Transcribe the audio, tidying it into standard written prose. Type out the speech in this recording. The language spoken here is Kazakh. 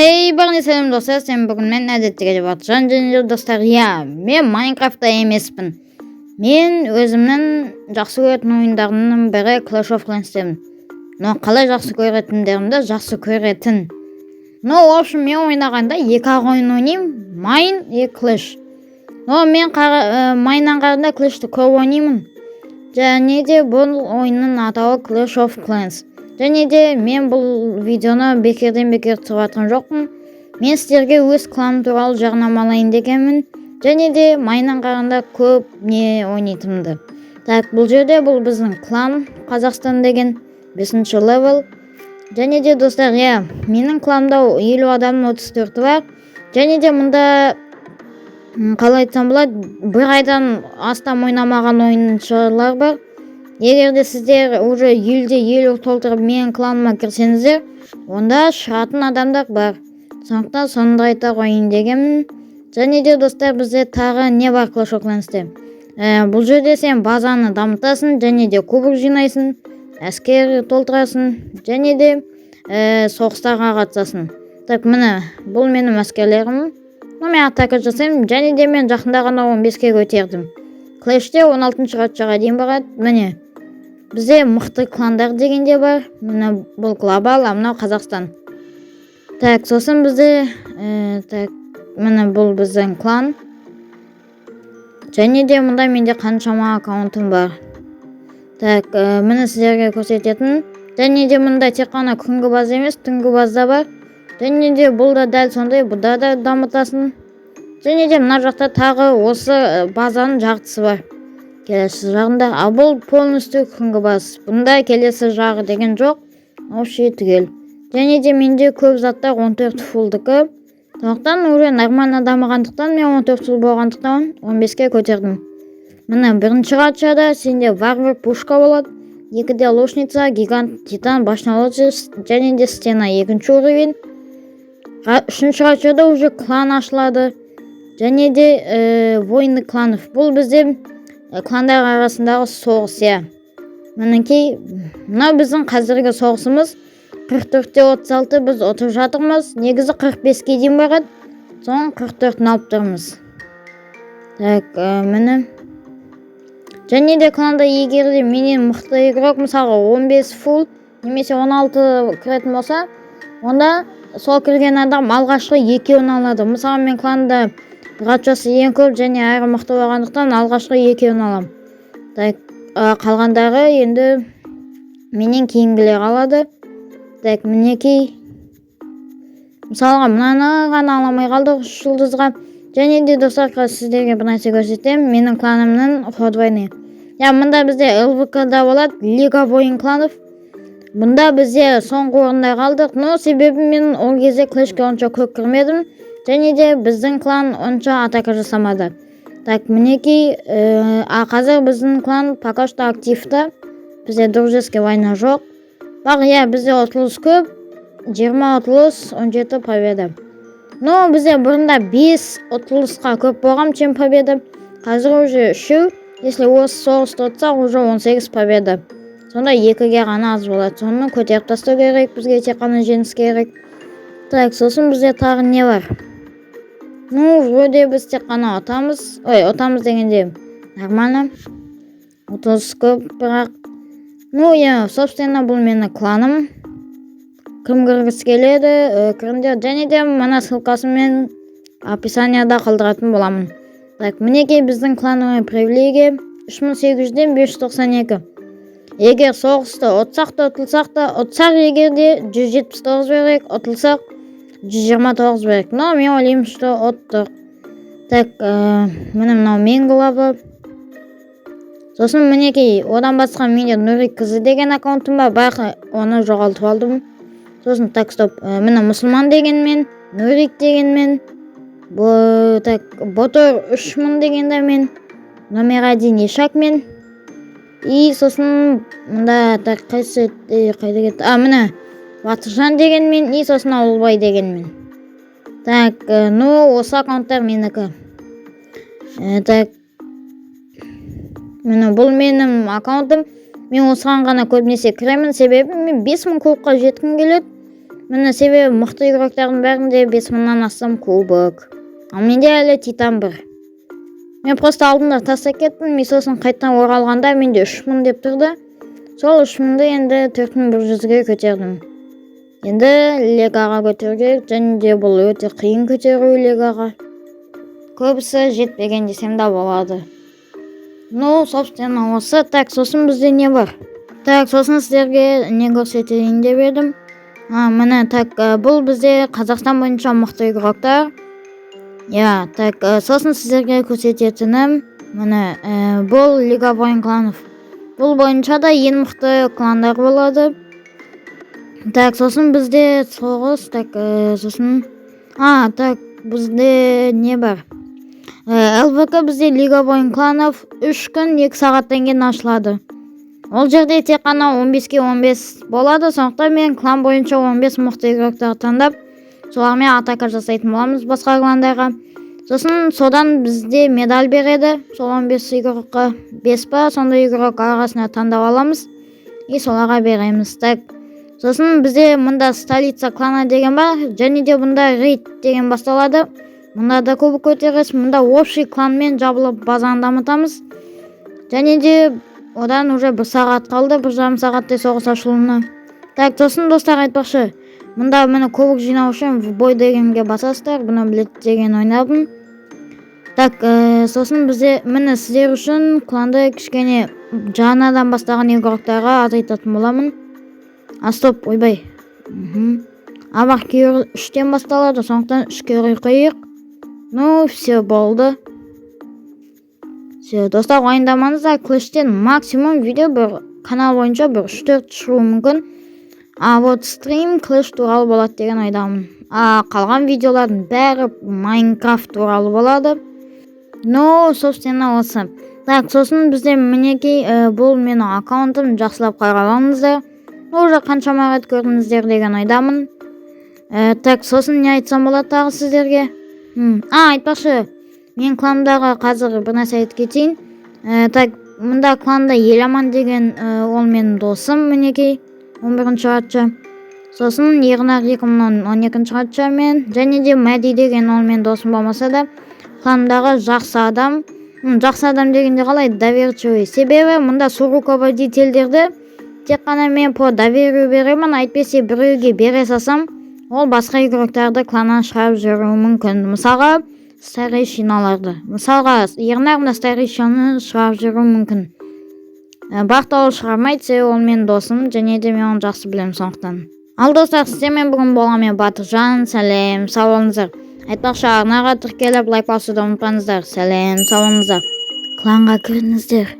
Бәріңе сәлем достар, сен бүгін мен әдеттіге деп атжан және достар, мен Майнкрафтта емеспін. Мен өзімнің жақсы көретін ойындарымның бірі Clash of Clans'темін. Но қалай жақсы көретіндерімді жақсы көретін. В общем, мен ойнағанда екі-ақ ойын ойнаймын, Mine и Clash. Мен Mine'нан қарында Clash'ті көп ойнаймын. Және де бұл ойынның атауы Clash of Clans. Және де мен бұл видеоны бекерден түсіріп жатқан жоқпын. Мен сіздерге өз кланым туралы жарнамалайын дегенмін. Және де Mine'нан қарағанда көп не ойнайтынымды. Бұл жерде бұл біздің клан Қазақстан деген 5-ші левел. Және де достар, менің кланымда 50 адамның 34-і бар. Және де мұнда қалай айтсам болады, бір айдан астам ойнамаған ойыншылар бар. Егер де сіздер уже 50 толтырып менің кланыма кірсеңіздер, онда шығатын адамдар бар. Сондықтан сонда айта қойын дегенмін. Және де достар, бізде тағы не бар Clash of Clans'те? Бұл жерде сен базаны дамытасың, және де кубок жинайсың, әскер толтырасың, және де соғыстарға қатысасың. Міне, бұл менің әскерлерім. Мен атака жасаймын, және де мен жақында ғана 15-ке көтердім. Clash'те 16-шыға дейін барады. Міне, бізде мықты кландар дегенде бар. Міне, бұл глобал, мынау Қазақстан. Сосын бізде міне бұл біздің клан. Және де мұнда менде қаншама аккаунтым бар. Міне сіздерге көрсететін. Және де мұнда тек қана күнгі база емес, түнгі база бар. Және де бұл да дәл сондай, бұда да дамытасын. Және де мына жақта тағы осы базаның жартысы бар. Келесі жағында, бұл полностью күнгі баз. Бұнда келесі жағы деген жоқ, вообще түгел. Және де менде көп заттар 14 фулдікі. Сондықтан уже нормально дамығандықтан мен 14 фул болғандықтан 15-ке көтердім. Міне бірінші қатшада сенде варвар пушка болады, 2-де лошница, гигант, титан, башнялочист, және де стена 2-ші уровень. 3-ші қатшада уже клан ашылады. Және де войны кланов. Бұл бізде кландар арасындағы соғыс. Мінекей, мына біздің қазіргі соғысымыз 44-те 36, біз отырып жатырмыз. Негізі 45-ке дейін барады. Соң 44-ін алып тұрмыз. Міне. Және де кланда егер де менен мықты игрок, мысалға 15 фул немесе 16 кіретін болса, онда сол кірген адам алғашқы 2-ін алады. Мысалы мен кланда ғатшасы ең көп және әрі мықты болғандықтан алғашқы 2-ін алам. Қалғандары енді менен кейінгілер алады. Мінекей, мысалға мұнаны ғана аламай қалдық 3 жұлдызға. Және де достар, сіздерге бір нәрсе көрсетем, менің кланымның ходвайны. Мұнда бізде ЛВК-да болады, Лига ойын кланов. Мұнда бізде соңғы орында қалдық, но себебі мен ол кезде Clash'ке онша көп кірмедім. Және де біздің клан онша атака жасамады. Мінекей, қазір біздің клан пока что активті. Бізде дружеский война жоқ. Бақ, бізде ұтылыс көп, 20 ұтылыс, 17 победа. Но бізде бұрында 5 ұтылысқа көп болғам, чем победа. Қазір уже 3, если осы соғысты ұтсақ, уже 18 победа. Сонда 2-ге ғана аз болады. Соны көтеріп тастау керек, бізге тек қана жеңіс керек. Сосын бізде тағы не бар? Вроде біз тек қана ұтамыз дегенде нормально. Ұтылыс көп, бірақ собственно, бұл мені кланым. Кім кіргісі келеді, кіріңдер. Және де мына ссылкасын мен описанияда қалдыратын боламын. Мінекей біздің клановый привилегия 3800-ден 592. Егер соғысты ұтсақ та ұтылсақ та, ұтсақ егерде 179 берек, ұтылсақ 129 берек. Но мен ойлаймын, что ұттық. Міне мынау мен главы. Сосын мінекей, одан басқа менде Нурик қызы деген аккаунтым бар, бірақ оны жоғалтып алдым. Сосын міне мұсылман дегенмен, Нурик дегенмен, Ботор 3000 дегенде мен, номер 1 Ишакмен. И сосын мұнда қайда кетті? Міне Батыржан дегенмен, и сосын Ауылбай дегенмен. Осы аккаунттар менікі. Міне бұл менің аккаунтым. Мен осыған ғана көбінесе кіремін, себебі мен 5000 кубқа жеткім келеді. Міне себебі мықты игроктардың бәрінде 5000-нан астам кубок. Ал менде әлі титан 1. Мен просто алдында тастап кеттім, мен сосын қайтадан оралғанда менде 3000 деп тұрды. Сол 3000-ді енді 4100-ге көтердім. Енді легаға көтеруге, және де бұл өте қиын көтеру легаға. Көбісі жетпеген десем де болады. Ну, собственно, осы. Так, сосын бізде не бар? Так, сосын сіздерге не көрсетейін деп едім. Міне, так, бұл бізде Қазақстан бойынша мықты игроктар. Я, так, сосын сіздерге көрсететінім, міне, бұл Лига ойын кланов. Бұл бойынша да ең мықты кландар болады. Так, сосын бізде соғыс, так, сосын... так, бізде не бар? ЛВК бізде Лига ойын кланов 3 күн 2 сағаттан кейін ашылады. Ол жерде тек қана 15-ке 15 болады, сондықтан мен клан бойынша 15 мықты игроктар таңдап, солармен атака жасайтын боламыз басқа кландарға. Сосын содан бізде медаль береді, сол 15 игрокқа 5 па, сондай игрок арасына таңдап аламыз, и соларға береміз. Так, сосын бізде мұнда столица клана деген бар, және де мұнда рейд деген басталады. Мұнда да көбік көтересіз, мұнда общий кланмен жабылып базаны дамытамыз. Және де одан уже 1 сағат қалды, 1,5 сағаттай соғыс ашылуына. Так, сосын достар айтпақшы, мұнда мені көбік жинау үшін бой дегенге басасыздар, бұны білет деген ойнадым. Так, сосын бізде мені сіздер үшін кланды кішкене жаңадан бастаған игроктарға азайтатын боламын. Стоп, ойбай. Абақ кейір 3-тен басталады, сондықтан 3-ке қойық. Ну, все болды. Все, достар, ойындамаңыздар, клэштен максимум видео бір канал бойынша бір 3-4 шығуы мүмкін. Вот стрим клэш туралы болады деген ойдамын. Қалған видеолардың бәрі Майнкрафт туралы болады. Ну, собственно, осы. Так, сосын бізде мінекей бұл менің аккаунтым, жақсылап қаралаңыздар. Уже қаншама рет көрдіңіздер деген ойдамын. Так, сосын не айтсам болады тағы сіздерге? Айтпақшы, мен кландағы қазір бір нәрсе айтып кетейін. Так, мұнда кланда Еламан деген ол менің досым, мінекей 11-ші хатшы. Сосын Ернар 2012-ші хатшы мен, және де Мәди деген ол менің досым болмаса да, кландағы жақсы адам. Жақсы адам дегенде қалай? Доверчивый. Себебі мұнда руководительдерді тек қана мен по доверию беремін, айтпесе біреуге бере салсам, ол басқа игроктарды кланнан шығарып жүруі мүмкін. Мысалға, старейшиналарды. Мысалға, Ернар старейшинаны шығарып жүруі мүмкін. Бақта ол шығармайды, себебі ол менің досым, және де мен оны жақсы білемін сондықтан. Ал достар, сіздермен бүгін болғанмен Батыржан, сәлем, сау болыңыздар. Айтпақшы, арнаға тіркеліп лайк басуды ұмытпаңыздар. Сәлем, сау болыңыздар. Кланға кіріңіздер.